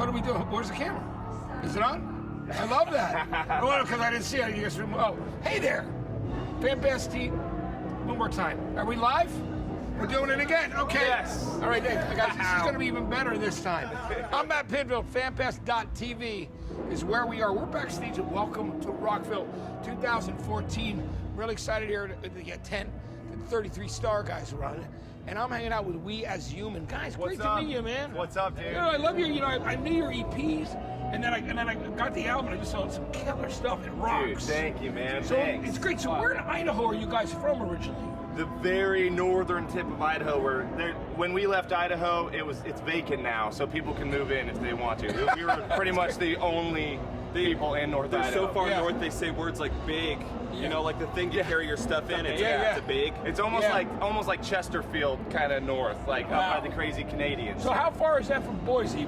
What are we doing? Where's the camera? Is it on? I love that. Well, because I didn't see it. You guys oh, hey there. Fantastic. One more time. Are we live? We're doing it again. Okay. Yes. All right, guys, this is going to be even better this time. I'm Matt Pinfield. FanFest.tv is where we are. We're backstage at Welcome to Rockville 2014. Really excited here to get 10 to 33 star guys around it. And I'm hanging out with We As Human. Guys, great to meet you, man. What's up, dude? You know, I love your, I knew your EPs, and then I got the album, and I just saw some killer stuff. It rocks. Dude, thank you, man. So Thanks. it's great. So where in Idaho are you guys from originally? The very northern tip of Idaho. When we left Idaho, it's vacant now, so people can move in if they want to. We were pretty much the only people in North Idaho. They're so far north, they say words like big. You know, like the thing you carry your stuff in. It's a big. It's almost like Chesterfield, kind of north, like up by the crazy Canadians. So how far is that from Boise?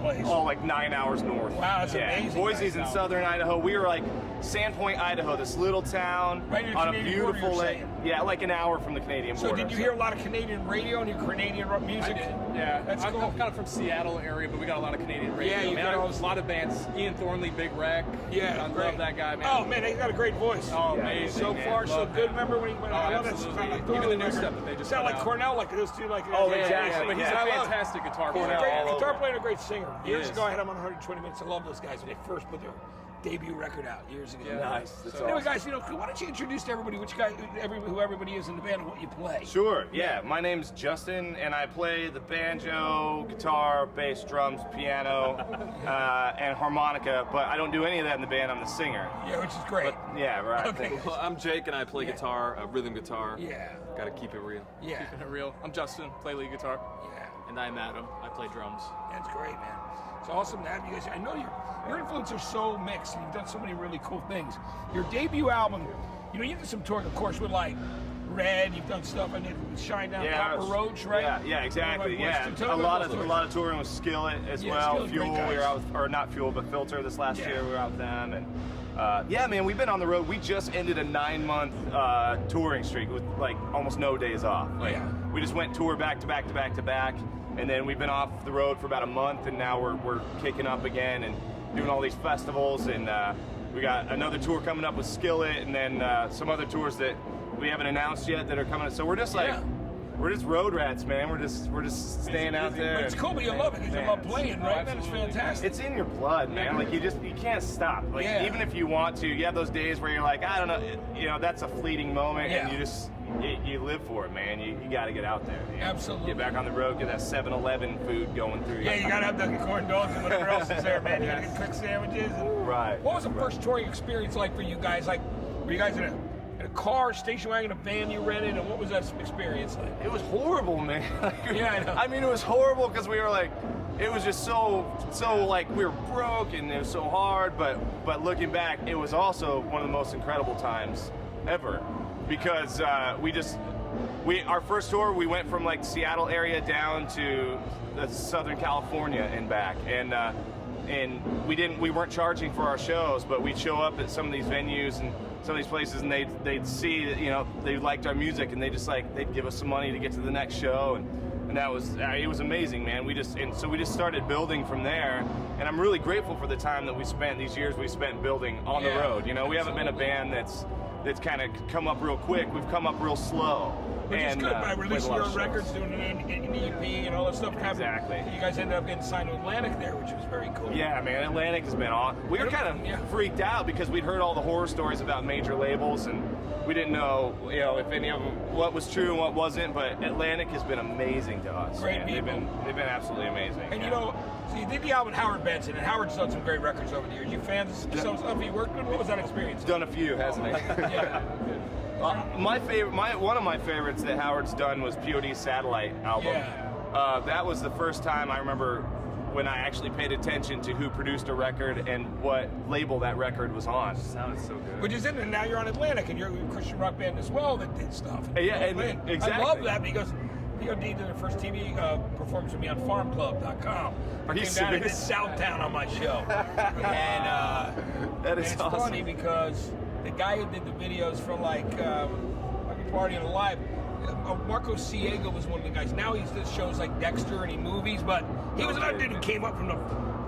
Place? Oh, like 9 hours north. Wow, that's amazing. Boise's in southern Idaho. We were like Sandpoint, Idaho, this little town right on a beautiful lake. Yeah, like an hour from the Canadian border. So did you hear a lot of Canadian radio and your Canadian rock music? I did. Yeah, that's cool. I'm kind of from Seattle area, but we got a lot of Canadian radio. Yeah, man, there's a lot of bands. Ian Thornley, Big Wreck. Yeah, I love that guy, man. Oh man, he's got a great voice. Oh, amazing. So far, so good. Remember when he went? I love that absolutely. song. Even the new stuff that they just sound put like out. Cornell, like those two, like. Oh, yeah, exactly. But he's a fantastic guitar player. He's a great guitar player and a great singer. Years is. ago, I had him on 120 Minutes. I love those guys when they first put their debut record out years ago. Yeah. Nice. That's Anyway, awesome. guys, why don't you introduce to everybody who everybody is in the band and what you play? Sure, yeah. My name's Justin, and I play the banjo, guitar, bass, drums, piano, and harmonica, but I don't do any of that in the band. I'm the singer. Yeah, which is great. But, yeah, right. Okay. Well, I'm Jake, and I play guitar, rhythm guitar. Yeah. Got to keep it real. Yeah. Keeping it real. I'm Justin, play lead guitar. Yeah. And I'm Adam. I play drums. That's great, man. It's awesome to have you guys. I know your influences are so mixed, and you've done so many really cool things. Your debut album, you did some touring, of course, with like Red. You've done stuff and Shine Down, Papa Roach, right? Yeah, exactly. Like a lot of touring with Skillet as well. Skillet, Fuel, we were out with, or not Fuel, but Filter this last year. We were out with them, and yeah, man, we've been on the road. We just ended a 9-month touring streak with like almost no days off. Like, we just went tour back to back to back to back, and then we've been off the road for about a month, and now we're kicking up again and doing all these festivals, and we got another tour coming up with Skillet, and then some other tours that we haven't announced yet that are coming. So we're just like, we're just road rats, man. We're just staying out there. But it's cool, but you love it. You love playing, right? Man, it's fantastic. It's in your blood, man. Like you can't stop. Like even if you want to, you have those days where you're like, I don't know, that's a fleeting moment, and you just you live for it, man. You got to get out there. Absolutely. Get back on the road, get that 7-Eleven food going through. Yeah, you got to have the corn dogs and whatever else is there, man. You got to get quick sandwiches. Right. What was the first touring experience like for you guys? Like, were you guys in a car, station wagon, a van you rented, and what was that experience like? It was horrible, man. Yeah, I know. I mean, it was horrible because we were like, it was just so like we were broke and it was so hard. But looking back, it was also one of the most incredible times ever because our first tour we went from like Seattle area down to Southern California and back, and we weren't charging for our shows, but we'd show up at some of these venues and some of these places, and they'd see that they liked our music, and they'd give us some money to get to the next show, and that was it was amazing, man. So we just started building from there, and I'm really grateful for the time that we spent, these years we spent building on the road. We haven't been a band that's kind of come up real quick. We've come up real slow. Which is good, by releasing your own records, doing an EP and all that stuff. Exactly. You guys ended up getting signed to Atlantic there, which was very cool. Yeah, man, Atlantic has been awesome. We were kind of freaked out because we'd heard all the horror stories about major labels, and we didn't know, if any of them, what was true and what wasn't, but Atlantic has been amazing to us. Great people. They've been absolutely amazing. And so you did the album with Howard Benson, and Howard's done some great records over the years. You fans of some stuff he worked with? What was that experience? Done a few, hasn't he? Yeah. One of my favorites that Howard's done was POD's Satellite album. Yeah. That was the first time I remember when I actually paid attention to who produced a record and what label that record was on. Sounds so good. Which is in, and now you're on Atlantic, and you're a Christian rock band as well that did stuff. Yeah, exactly. I love that because POD did their first TV performance with me on FarmClub.com. I came down and did Southtown on my show. And it's awesome. funny because the guy who did the videos for like Party and Alive, Marco Ciego was one of the guys. Now he does shows like Dexter and he movies, but he was another dude who came up from the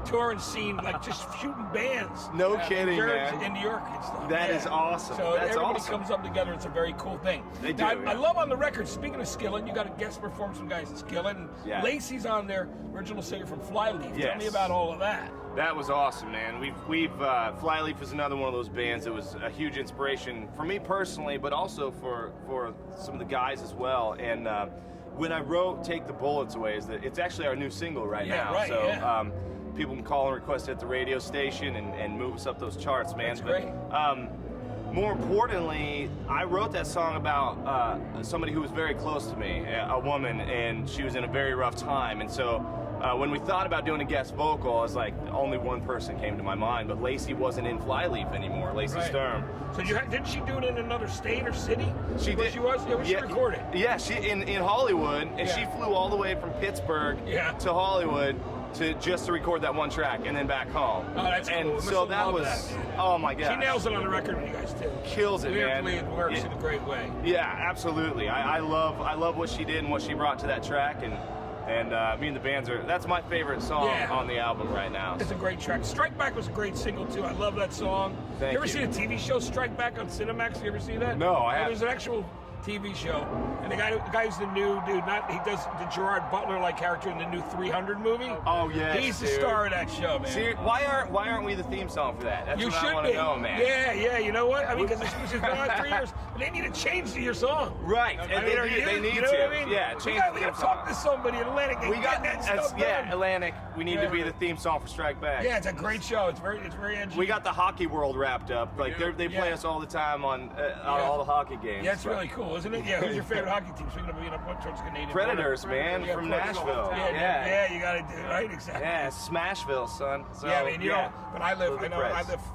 touring scene, like just shooting bands. No kidding, Jersey, man. in New York and stuff. That is awesome. So That's everybody awesome. comes up together. It's a very cool thing. They do, Now, yeah. I love on the record, speaking of Skillet, you got a guest performance from guys at Skillet. And Yeah. Lacey's on there, original singer from Flyleaf. Tell Yes. me about all of that. That was awesome, man. We've Flyleaf is another one of those bands that was a huge inspiration for me personally, but also for some of the guys as well. And when I wrote "Take the Bullets Away," it's actually our new single right Yeah, now. right, So yeah. people can call and request it at the radio station and move us up those charts, man. That's great. More importantly, I wrote that song about somebody who was very close to me, a woman, and she was in a very rough time. And so when we thought about doing a guest vocal, I was like, only one person came to my mind, but Lacey wasn't in Flyleaf anymore, Lacey Right. Sturm. So didn't she do it in another state or city? She Where did. she was? Yeah, where she recorded? Yeah, she in Hollywood, and Yeah. she flew all the way from Pittsburgh Yeah. to Hollywood just to record that one track and then back home. Oh, that's and cool. so Must that love was, that, man. oh my god. She nails it on the record with you guys too. Kills it, man. Lyrically, it works Yeah. in a great way. Yeah, absolutely. I love what she did and what she brought to that track, and me and the bands that's my favorite song Yeah. on the album right now. It's a great track. Strike Back was a great single too. I love that song. Thank you ever you. seen a TV show Strike Back on Cinemax? You ever see that? No, I haven't. There's an actual TV show, and the guy's the new dude. He does the Gerard Butler like character in the new 300 movie. Oh yes, He's the dude. star of that show, man. See, why aren't we the theme song for that? That's You what should I want be. to know, man. Yeah. You know what? I mean, because it's been on 3 years, but they need to change to your song. Right, I and mean, they need you know to. what I mean? Yeah, we change got the to theme talk song. to somebody in Atlantic and We get got that stuff done. Atlantic. We need to be Yeah. the theme song for Strike Back. Yeah, it's a great show. It's very edgy. We got the hockey world wrapped up. Like they play Yeah. us all the time on all the hockey games. Yeah, it's really cool, isn't it? Yeah, who's your favorite hockey team? Speaking of being up towards the Canadian Predators, border. man, Yeah, from of course. Nashville. Yeah, you got to do right, exactly. Yeah, Smashville, son. So, Yeah, I mean, you know, but I live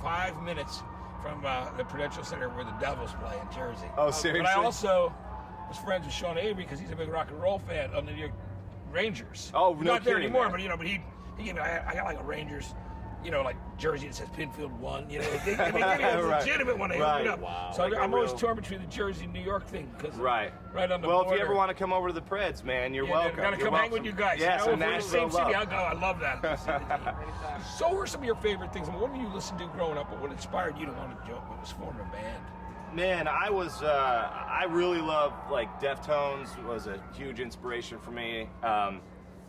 5 minutes from the Prudential Center where the Devils play in Jersey. Oh, seriously? But I also was friends with Sean Avery because he's a big rock and roll fan of the New York Rangers. Oh, He's no not there kidding, anymore, man. but he gave me. I got like a Rangers. Like jersey that says Pinfield won. They give me a Right. legitimate one. They Right. hook it up. Wow. So Like I'm a always real- torn between the Jersey and New York thing because Right. right on the Well, border. if you ever want to come over to the Preds, man, you're welcome. Gotta You're come hang welcome. with you guys. Yeah, If so we're in the Nashville same city, I'll love. go. I love that. So, what were some of your favorite things? I mean, what did you listen to growing up? What inspired you to want to form a band? Man, I really love like Deftones was a huge inspiration for me.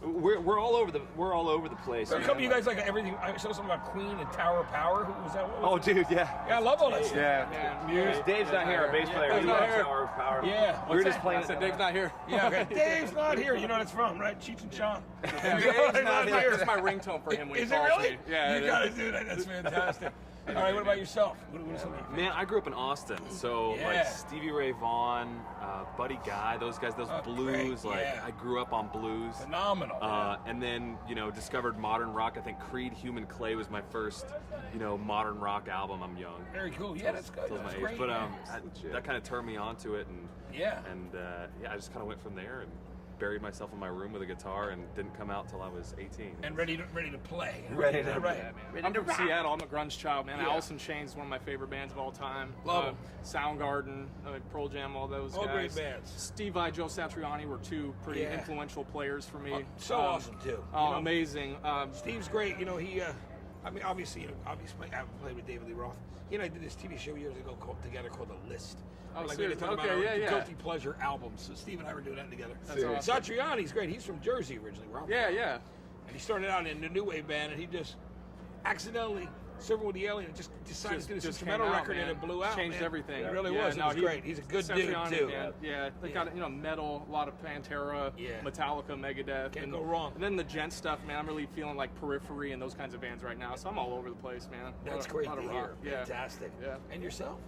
We're all over the place. How come you guys like everything? I saw something about Queen and Tower of Power. Who was that? What was Oh, dude, yeah. Yeah, I love all that stuff. Yeah. Muse. Dave's not here, our bass player. Dave's He not loves here. Tower of Power. Yeah. We were What's just that? playing. I said Dave's not here. Yeah, okay. Dave's not here. You know what it's from, right? Cheech and Chong. Dave's not here. That's my ringtone for him when Is he it calls really? me. Yeah, You it gotta is. do that. That's fantastic. All right, what about yourself? What are some of your favorites? Man, I grew up in Austin, so Yeah. like Stevie Ray Vaughan, Buddy Guy, those guys, those blues. great, Like yeah. I grew up on blues. Phenomenal. And then, discovered modern rock. I think Creed Human Clay was my first, modern rock album. I'm young. Very cool. Yeah, that's good. Tells my That's age. great. But man. that kind of turned me onto it, and Yeah. I just kind of went from there and buried myself in my room with a guitar and didn't come out till I was 18. And ready to play. Ready to- right. I'm from Seattle. I'm a grunge child, man. Yeah. Alice in Chains is one of my favorite bands of all time. Love 'em. Soundgarden, Pearl Jam, all those All guys. great bands. Steve Vai, Joe Satriani were two pretty Yeah. influential players for me. So awesome too. Oh, amazing. Steve's great. He. I mean, obviously, I've played with David Lee Roth. He and I did this TV show years ago called The List. Oh, we serious? were talking Okay, about yeah, our yeah. guilty pleasure albums. So Steve and I were doing that together. That's awesome. Satriani's great. He's from Jersey originally. Rockville. Yeah. And he started out in the new wave band, and he just accidentally Surfing with the Alien just decided to do this Just instrumental came out, record man. and it blew out. Changed man. everything. It really Yeah, was. It was great. He's a good dude Satriani, too. man. Yeah, they got metal, a lot of Pantera, Yeah. Metallica, Megadeth. Can't go wrong. And then the gent stuff, man. I'm really feeling like Periphery and those kinds of bands right now. So I'm all over the place, man. That's A great lot to of hear. rock. Yeah. Fantastic. Yeah. And yourself?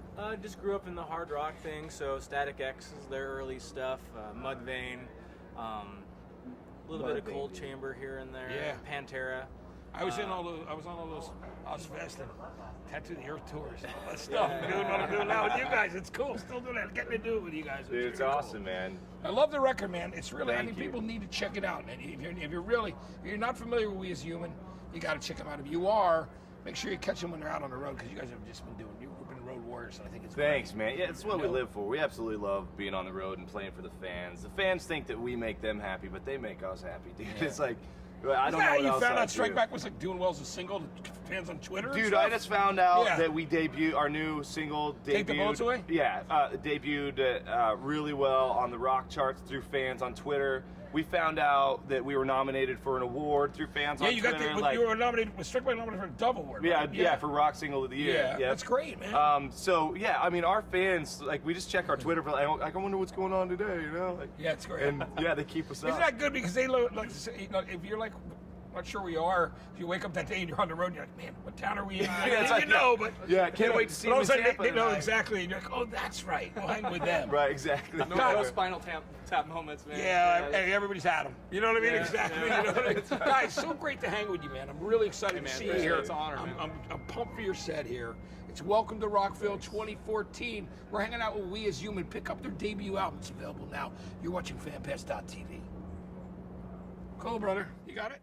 Just grew up in the hard rock thing, so Static X is their early stuff, Mudvayne, a little bit of Cold Chamber here and there, Yeah. Pantera. I was on all those Ozfest and Tattoo the Earth tours and all that stuff. I'm doing what I'm doing now with you guys. It's cool. Still doing that. Getting to do it with you guys. Dude, it's really awesome, cool. man. I love the record, man. It's really. I Thank think you. people need to check it out, man. If you're not familiar with We As Human, you got to check them out. If you are, make sure you catch them when they're out on the road because you guys have just been doing. You've been road warriors, and I think it's Thanks, great. man. Yeah, it's what we live for. We absolutely love being on the road and playing for the fans. The fans think that we make them happy, but they make us happy, dude. Yeah. It's like, I don't know what you else found I'd out Strike do. Back was like doing well as a single to fans on Twitter? and Dude, stuff? I just found out Yeah. that we debuted our new single. Take the Bullets Away? Yeah, debuted really well on the rock charts through fans on Twitter. We found out that we were nominated for an award through fans Yeah, on you Twitter. got the. You were nominated. Was Strike Back nominated for a Dove Award? Yeah, right? yeah, for Rock Single of the Year. Yeah, Yep. that's great, man. So yeah, I mean, our fans, like, we just check our Twitter for like, I wonder what's going on today, you know? Like, Yeah, it's great. And yeah, they keep us up. Isn't that good? Because they like to say, if you're like, not sure where you are, if you wake up that day and you're on the road, and you're like, man, what town are we in? it's you like, know, but yeah, can't wait to see but all of a them in sudden Tampa they know tonight. exactly, and you're like, oh, that's right. We'll hang with them. Right, exactly. No Spinal Tap moments, man. Yeah, hey, everybody's had them. You know what I mean? Yeah, Exactly. yeah. You know what I mean? Guys, so great to hang with you, man. I'm really excited Hey, to man, see you appreciate here. it. It's an honor, man. I'm pumped for your set here. It's Welcome to Rockville 2014. We're hanging out with We As Human. Pick up their debut album. It's available now. You're watching FanPass.tv. Cool, brother. You got it?